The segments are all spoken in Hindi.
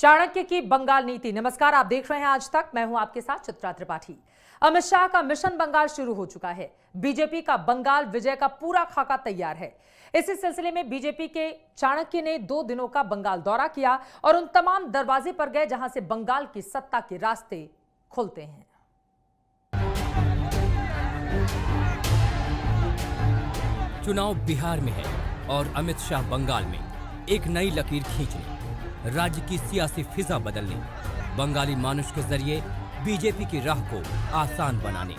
चाणक्य की बंगाल नीति। नमस्कार, आप देख रहे हैं आज तक। मैं हूं आपके साथ चित्रा त्रिपाठी। अमित शाह का मिशन बंगाल शुरू हो चुका है। बीजेपी का बंगाल विजय का पूरा खाका तैयार है। इसी सिलसिले में बीजेपी के चाणक्य ने 2 दिनों का बंगाल दौरा किया और उन तमाम दरवाजे पर गए जहां से बंगाल की सत्ता के रास्ते खुलते हैं। चुनाव बिहार में है और अमित शाह बंगाल में एक नई लकीर खींचने, राज्य की सियासी फिजा बदलने, बंगाली मानुष के जरिए बीजेपी की राह को आसान बनाने।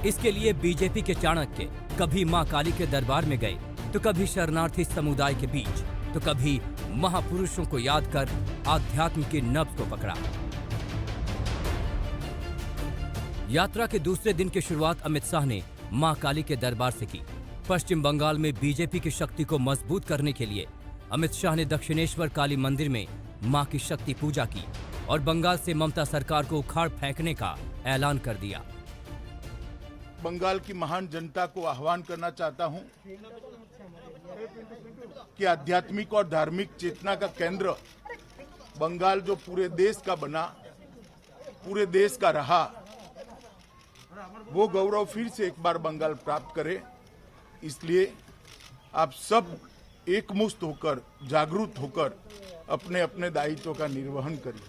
इसके लिए बीजेपी के चाणक्य कभी मां काली के दरबार में गए, तो कभी शरणार्थी समुदाय के बीच, तो कभी महापुरुषों को याद कर आध्यात्म की नब्ज को पकड़ा। यात्रा के दूसरे दिन की शुरुआत अमित शाह ने मां काली के दरबार से की। पश्चिम बंगाल में बीजेपी की शक्ति को मजबूत करने के लिए अमित शाह ने दक्षिणेश्वर काली मंदिर में मां की शक्ति पूजा की और बंगाल से ममता सरकार को उखाड़ फेंकने का ऐलान कर दिया। बंगाल की महान जनता को आह्वान करना चाहता हूं कि आध्यात्मिक और धार्मिक चेतना का केंद्र बंगाल जो पूरे देश का बना, पूरे देश का रहा, वो गौरव फिर से एक बार बंगाल प्राप्त करे। इसलिए आप सब एकमुश्त होकर, जागरूक होकर अपने अपने दायित्व का निर्वहन करिए।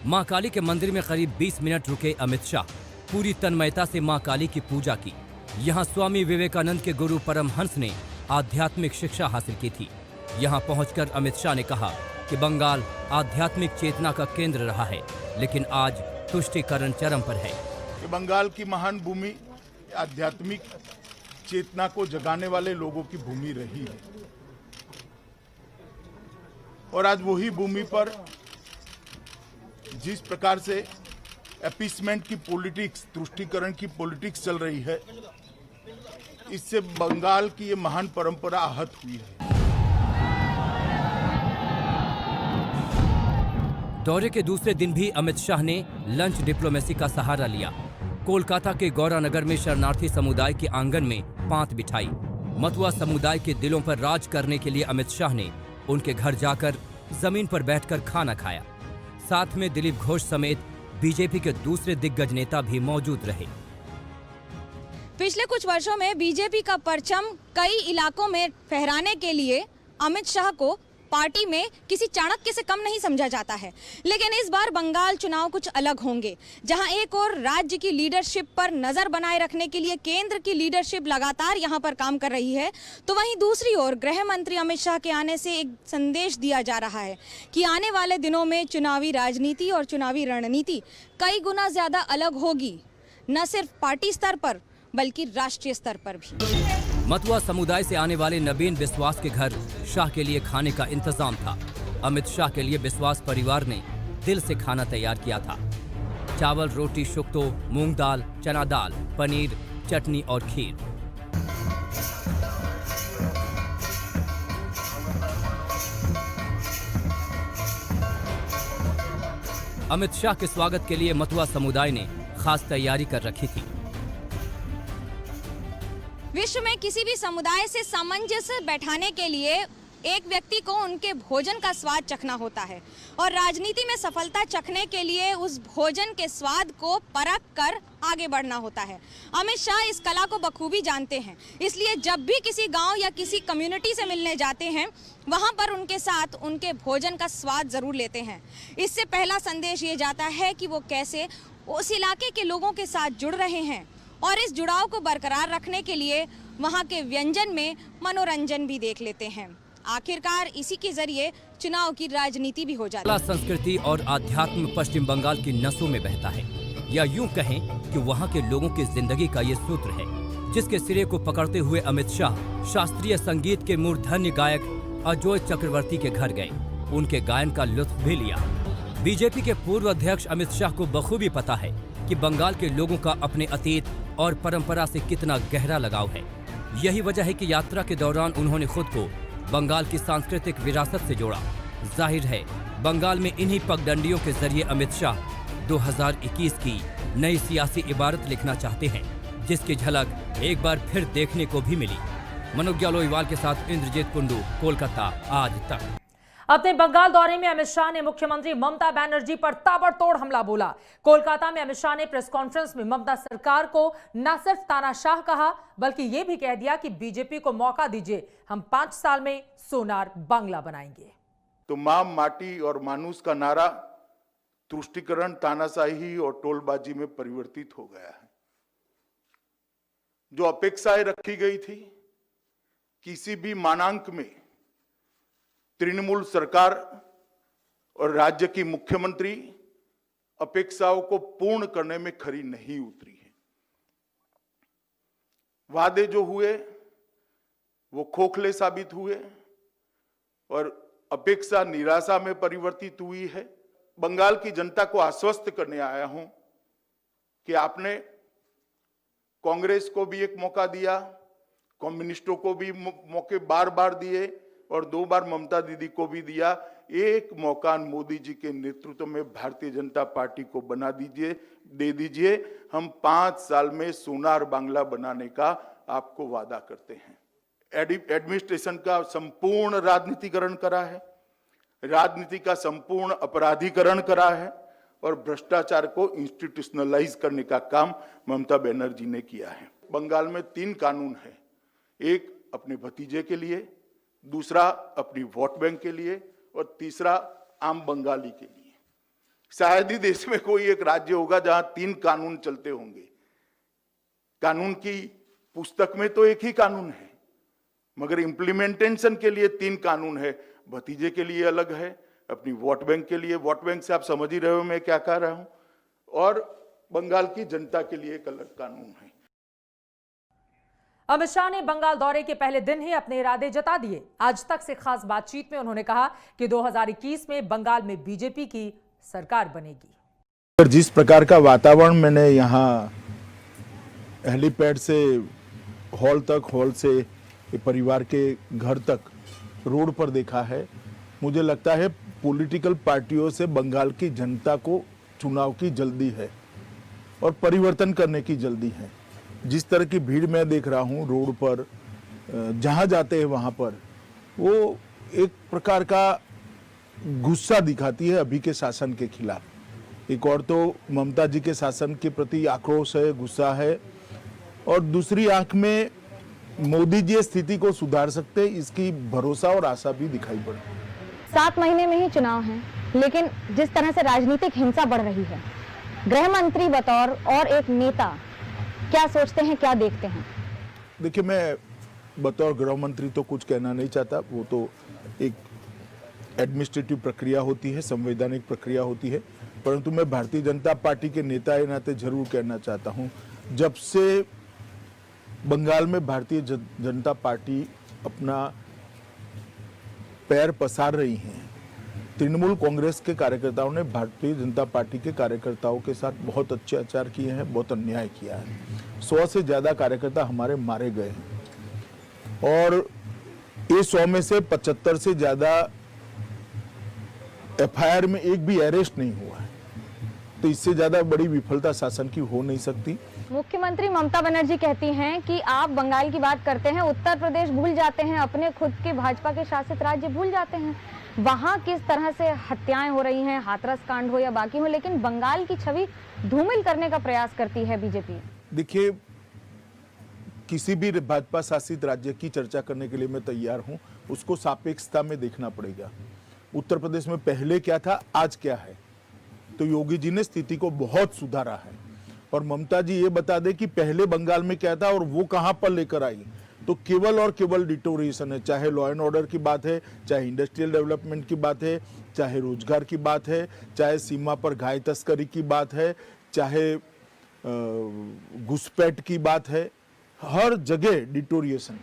मां काली के मंदिर में करीब 20 मिनट रुके अमित शाह। पूरी तन्मयता से मां काली की पूजा की। यहां स्वामी विवेकानंद के गुरु परमहंस ने आध्यात्मिक शिक्षा हासिल की थी। यहां पहुंचकर अमित शाह ने कहा कि बंगाल आध्यात्मिक चेतना का केंद्र रहा है, लेकिन आज तुष्टीकरण चरम पर है। कि बंगाल की महान भूमि आध्यात्मिक चेतना को जगाने वाले लोगों की भूमि रही है और आज वही भूमि पर जिस प्रकार से अपीसमेंट की पॉलिटिक्स, तुष्टीकरण की पॉलिटिक्स चल रही है, इससे बंगाल की ये महान परंपरा आहत हुई है। दौरे के दूसरे दिन भी अमित शाह ने लंच डिप्लोमेसी का सहारा लिया। कोलकाता के गौरानगर में शरणार्थी समुदाय के आंगन में पांत बिठाई। मतुआ समुदाय के दिलों पर राज करने के लिए अमित शाह ने उनके घर जाकर जमीन पर बैठकर खाना खाया। साथ में दिलीप घोष समेत बीजेपी के दूसरे दिग्गज नेता भी मौजूद रहे। पिछले कुछ वर्षों में बीजेपी का परचम कई इलाकों में फहराने के लिए अमित शाह को पार्टी में किसी चाणक्य से कम नहीं समझा जाता है। लेकिन इस बार बंगाल चुनाव कुछ अलग होंगे, जहां एक और राज्य की लीडरशिप पर नजर बनाए रखने के लिए केंद्र की लीडरशिप लगातार यहां पर काम कर रही है, तो वहीं दूसरी ओर गृह मंत्री अमित शाह के आने से एक संदेश दिया जा रहा है कि आने वाले दिनों में चुनावी राजनीति और चुनावी रणनीति कई गुना ज्यादा अलग होगी, न सिर्फ पार्टी स्तर पर बल्कि राष्ट्रीय स्तर पर भी। मतुआ समुदाय से आने वाले नवीन बिस्वास के घर शाह के लिए खाने का इंतजाम था। अमित शाह के लिए बिस्वास परिवार ने दिल से खाना तैयार किया था। चावल, रोटी, शुक्तो, मूंग दाल, चना दाल, पनीर, चटनी और खीर। अमित शाह के स्वागत के लिए मतुआ समुदाय ने खास तैयारी कर रखी थी। विश्व में किसी भी समुदाय से सामंजस्य बैठाने के लिए एक व्यक्ति को उनके भोजन का स्वाद चखना होता है और राजनीति में सफलता चखने के लिए उस भोजन के स्वाद को परख कर आगे बढ़ना होता है। अमित शाह इस कला को बखूबी जानते हैं, इसलिए जब भी किसी गांव या किसी कम्युनिटी से मिलने जाते हैं, वहां पर उनके साथ उनके भोजन का स्वाद जरूर लेते हैं। इससे पहला संदेश ये जाता है कि वो कैसे उस इलाके के लोगों के साथ जुड़ रहे हैं और इस जुड़ाव को बरकरार रखने के लिए वहां के व्यंजन में मनोरंजन भी देख लेते हैं। आखिरकार इसी के जरिए चुनाव की राजनीति भी हो जाती है। संस्कृति और आध्यात्म पश्चिम बंगाल की नसों में बहता है, या यूं कहें कि वहां के लोगों की जिंदगी का ये सूत्र है, जिसके सिरे को पकड़ते हुए अमित शाह शास्त्रीय संगीत के मूर्धन्य गायक अजोय चक्रवर्ती के घर गए। उनके गायन का लुत्फ भी लिया। बीजेपी के पूर्व अध्यक्ष अमित शाह को बखूबी पता है कि बंगाल के लोगों का अपने अतीत और परंपरा से कितना गहरा लगाव है। यही वजह है कि यात्रा के दौरान उन्होंने खुद को बंगाल की सांस्कृतिक विरासत से जोड़ा। जाहिर है बंगाल में इन्हीं पगडंडियों के जरिए अमित शाह 2021 की नई सियासी इबारत लिखना चाहते हैं, जिसकी झलक एक बार फिर देखने को भी मिली। मनोज लोईवाल के साथ इंद्रजीत कुंडू, कोलकाता, आज तक। अपने बंगाल दौरे में अमित शाह ने मुख्यमंत्री ममता बनर्जी पर ताबड़तोड़ हमला बोला। कोलकाता में अमित शाह ने प्रेस कॉन्फ्रेंस में ममता सरकार को न सिर्फ तानाशाह कहा, बल्कि यह भी कह दिया कि बीजेपी को मौका दीजिए, हम 5 साल में सोनार बांग्ला बनाएंगे। तो मां, माटी और मानुस का नारा तुष्टिकरण, तानाशाही और टोलबाजी में परिवर्तित हो गया है। जो अपेक्षाएं रखी गई थी, किसी भी मानांक में तृणमूल सरकार और राज्य की मुख्यमंत्री अपेक्षाओं को पूर्ण करने में खरी नहीं उतरी है। वादे जो हुए वो खोखले साबित हुए और अपेक्षा निराशा में परिवर्तित हुई है। बंगाल की जनता को आश्वस्त करने आया हूं कि आपने कांग्रेस को भी एक मौका दिया, कम्युनिस्टों को भी मौके बार बार दिए और 2 बार ममता दीदी को भी दिया। एक मौका मोदी जी के नेतृत्व में भारतीय जनता पार्टी को दे दीजिए। हम 5 साल में सोनार बांग्ला बनाने का आपको वादा करते हैं। एडमिनिस्ट्रेशन का संपूर्ण राजनीतिकरण करा है, राजनीति का संपूर्ण अपराधीकरण करा है और भ्रष्टाचार को इंस्टीट्यूशनलाइज करने का काम ममता बनर्जी ने किया है। बंगाल में 3 कानून है, एक अपने भतीजे के लिए, दूसरा अपनी वोट बैंक के लिए और तीसरा आम बंगाली के लिए। शायद ही देश में कोई एक राज्य होगा जहां 3 कानून चलते होंगे। कानून की पुस्तक में तो एक ही कानून है, मगर इम्प्लीमेंटेशन के लिए 3 कानून है। भतीजे के लिए अलग है, अपनी वोट बैंक के लिए, वोट बैंक से आप समझ ही रहे हो मैं क्या कह रहा हूं, और बंगाल की जनता के लिए एक अलग कानून है। अमित शाह ने बंगाल दौरे के पहले दिन ही अपने इरादे जता दिए। आज तक से खास बातचीत में उन्होंने कहा कि 2021 में बंगाल में बीजेपी की सरकार बनेगी। जिस प्रकार का वातावरण मैंने यहाँ हेलीपैड से हॉल तक, हॉल से परिवार के घर तक, रोड पर देखा है, मुझे लगता है पॉलिटिकल पार्टियों से बंगाल की जनता को चुनाव की जल्दी है और परिवर्तन करने की जल्दी है। जिस तरह की भीड़ मैं देख रहा हूँ रोड पर, जहाँ जाते हैं वहाँ पर, वो एक प्रकार का गुस्सा दिखाती है अभी के शासन के खिलाफ। एक और तो ममता जी के शासन के प्रति आक्रोश है, गुस्सा है, और दूसरी आंख में मोदी जी स्थिति को सुधार सकते, इसकी भरोसा और आशा भी दिखाई पड़ती है। 7 महीने में ही चुनाव हैं, लेकिन जिस तरह से राजनीतिक हिंसा बढ़ रही है, गृह मंत्री बतौर और एक नेता क्या सोचते हैं, क्या देखते हैं? देखिए, मैं बतौर गृह मंत्री तो कुछ कहना नहीं चाहता। वो तो एक एडमिनिस्ट्रेटिव प्रक्रिया होती है, संवैधानिक प्रक्रिया होती है, परंतु मैं भारतीय जनता पार्टी के नेता के नाते जरूर कहना चाहता हूं, जब से बंगाल में भारतीय जनता पार्टी अपना पैर पसार रही है, तृणमूल कांग्रेस के कार्यकर्ताओं ने भारतीय जनता पार्टी के कार्यकर्ताओं के साथ बहुत अच्छे आचार किए हैं, बहुत अन्याय किया है। 100 से ज्यादा कार्यकर्ता हमारे मारे गए हैं और ये 100 में से 75 से ज्यादा एफआईआर में एक भी अरेस्ट नहीं हुआ है। तो इससे ज्यादा बड़ी विफलता शासन की हो नहीं सकती। मुख्यमंत्री ममता बनर्जी कहती हैं कि आप बंगाल की बात करते हैं, उत्तर प्रदेश भूल जाते हैं, अपने खुद के भाजपा के शासित राज्य भूल जाते हैं। वहां किस तरह से हत्याएं हो रही हैं, हाथरस कांड हो या बाकी हो, लेकिन बंगाल की छवि धूमिल करने का प्रयास करती है बीजेपी। देखिए, किसी भी भाजपा शासित राज्य की चर्चा करने के लिए मैं तैयार हूं, उसको सापेक्षता में देखना पड़ेगा। उत्तर प्रदेश में पहले क्या था, आज क्या है। तो योगी जी ने स्थिति को बहुत सुधारा है और ममता जी ये बता दे कि पहले बंगाल में क्या था और वो कहां पर लेकर आई, तो केवल और केवल डिटोरिएशन है। चाहे लॉ एंड ऑर्डर की बात है, चाहे इंडस्ट्रियल डेवलपमेंट की बात है, चाहे रोजगार की बात है, चाहे सीमा पर गाय तस्करी की बात है, चाहे घुसपैठ की बात है, हर जगह डिटोरिएशन।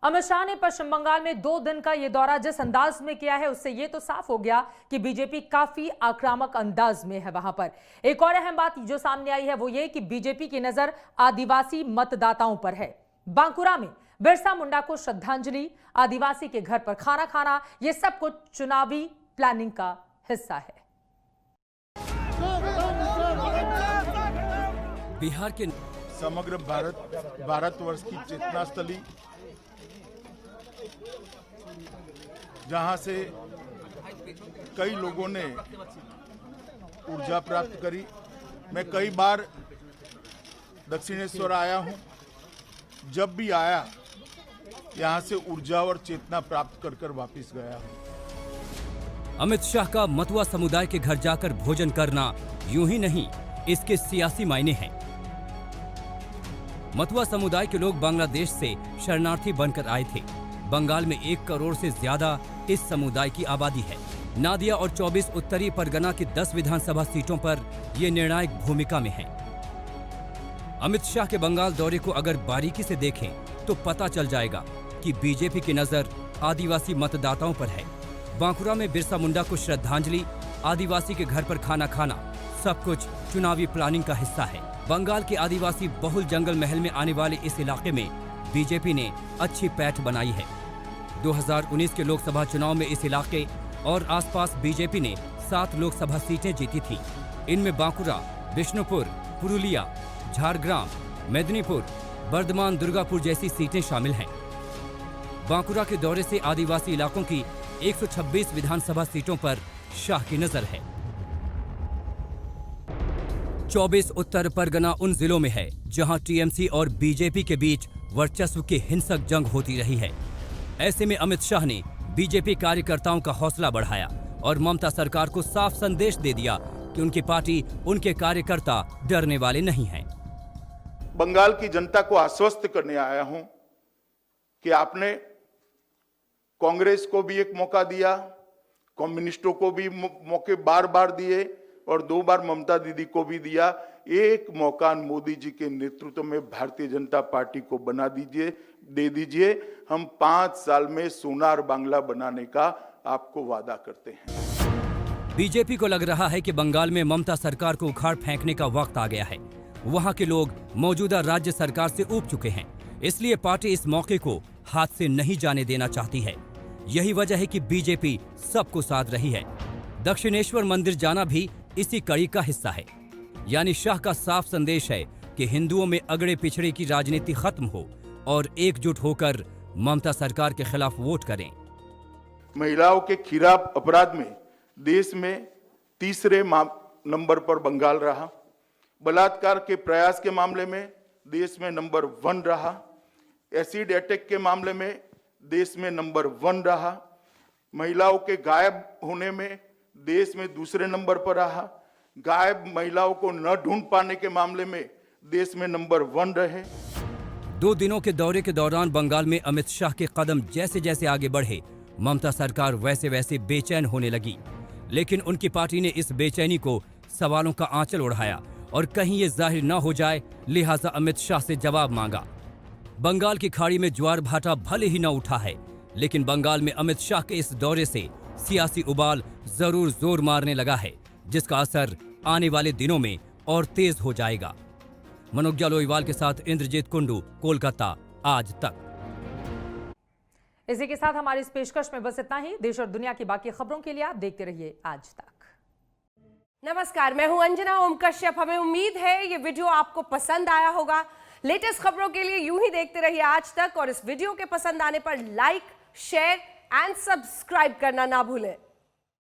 अमित शाह ने पश्चिम बंगाल में 2 दिन का ये दौरा जिस अंदाज में किया है, उससे ये तो साफ हो गया कि बीजेपी काफी आक्रामक अंदाज में है वहां पर। एक और अहम बात जो सामने आई है वो ये कि बीजेपी की नजर आदिवासी मतदाताओं पर है। बांकुरा में बिरसा मुंडा को श्रद्धांजलि, आदिवासी के घर पर खाना खाना, ये सब कुछ चुनावी प्लानिंग का हिस्सा है। बिहार के समग्र भारतवर्ष की चेतना स्थली, जहां से कई लोगों ने ऊर्जा प्राप्त करी। मैं कई बार दक्षिणेश्वर आया हूं, जब भी आया यहां से ऊर्जा और चेतना प्राप्त कर कर वापस गया हूं। अमित शाह का मतुआ समुदाय के घर जाकर भोजन करना यूं ही नहीं, इसके सियासी मायने हैं। मतुआ समुदाय के लोग बांग्लादेश से शरणार्थी बनकर आए थे। बंगाल में 1 करोड़ से ज्यादा इस समुदाय की आबादी है। नादिया और 24 उत्तरी परगना की 10 विधानसभा सीटों पर ये निर्णायक भूमिका में है। अमित शाह के बंगाल दौरे को अगर बारीकी से देखें तो पता चल जाएगा कि बीजेपी की नजर आदिवासी मतदाताओं पर है। बांकुरा में बिरसा मुंडा को श्रद्धांजलि, आदिवासी के घर पर खाना खाना, सब कुछ चुनावी प्लानिंग का हिस्सा है। बंगाल के आदिवासी बहुल जंगल महल में आने वाले इस इलाके में बीजेपी ने अच्छी पैठ बनाई है। 2019 के लोकसभा चुनाव में इस इलाके और आसपास बीजेपी ने 7 लोकसभा सीटें जीती थी। इनमें बांकुरा, बिष्णुपुर, पुरुलिया, झारग्राम, मेदिनीपुर, बर्धमान, दुर्गापुर जैसी सीटें शामिल हैं। बांकुरा के दौरे से आदिवासी इलाकों की 126 विधानसभा सीटों पर शाह की नजर है। 24 उत्तर परगना उन जिलों में है जहां टीएमसी और बीजेपी के बीच वर्चस्व की हिंसक जंग होती रही है। ऐसे में अमित शाह ने बीजेपी कार्यकर्ताओं का हौसला बढ़ाया और ममता सरकार को साफ संदेश दे दिया कि उनकी पार्टी, उनके कार्यकर्ता डरने वाले नहीं हैं। बंगाल की जनता को आश्वस्त करने आया हूं कि आपने कांग्रेस को भी एक मौका दिया, कम्युनिस्टों को भी मौके बार बार दिए और 2 बार ममता दीदी को भी दिया। एक मौका मोदी जी के नेतृत्व में भारतीय जनता पार्टी को दे दीजिए। हम 5 साल में सोनार बांग्ला बनाने का आपको वादा करते हैं। बीजेपी को लग रहा है कि बंगाल में ममता सरकार को उखाड़ फेंकने का वक्त आ गया है। वहां के लोग मौजूदा राज्य सरकार से ऊब चुके हैं, इसलिए पार्टी इस मौके को हाथ से नहीं जाने देना चाहती है। यही वजह है कि बीजेपी सबको साध रही है। दक्षिणेश्वर मंदिर जाना भी इसी कड़ी का हिस्सा है। यानी शाह का साफ संदेश है कि हिंदुओं में अगड़े पिछड़े की राजनीति खत्म हो और एकजुट होकर ममता सरकार के खिलाफ वोट करें। महिलाओं के खिलाफ अपराध में देश में 3रे नंबर पर बंगाल रहा। बलात्कार के प्रयास के मामले में देश में नंबर 1 रहा। एसिड अटैक के मामले में देश में नंबर 1 रहा। महिलाओं के गायब होने में देश में 2रे नंबर पर रहा। गायब महिलाओं को न ढूंढ पाने के मामले में देश में नंबर 1 रहे। 2 दिनों के दौरे के दौरान बंगाल में अमित शाह के कदम जैसे जैसे आगे बढ़े, ममता सरकार वैसे वैसे बेचैन होने लगी। लेकिन उनकी पार्टी ने इस बेचैनी को सवालों का आंचल ओढ़ाया और कहीं ये जाहिर न हो जाए, लिहाजा अमित शाह से जवाब मांगा। बंगाल की खाड़ी में ज्वार भाटा भले ही न उठा है, लेकिन बंगाल में अमित शाह के इस दौरे से सियासी उबाल जरूर जोर मारने लगा है, जिसका असर आने वाले दिनों में और तेज हो जाएगा। मनोज लोईवाल के साथ इंद्रजीत कुंडू, कोलकाता, आज तक। इसी के साथ हमारी इस पेशकश में बस इतना ही। देश और दुनिया की बाकी खबरों के लिए आप देखते रहिए आज तक। नमस्कार, मैं हूं अंजना ओम कश्यप। हमें उम्मीद है ये वीडियो आपको पसंद आया होगा। लेटेस्ट खबरों के लिए यूं ही देखते रहिए आज तक और इस वीडियो के पसंद आने पर लाइक, शेयर एंड सब्सक्राइब करना ना भूलें।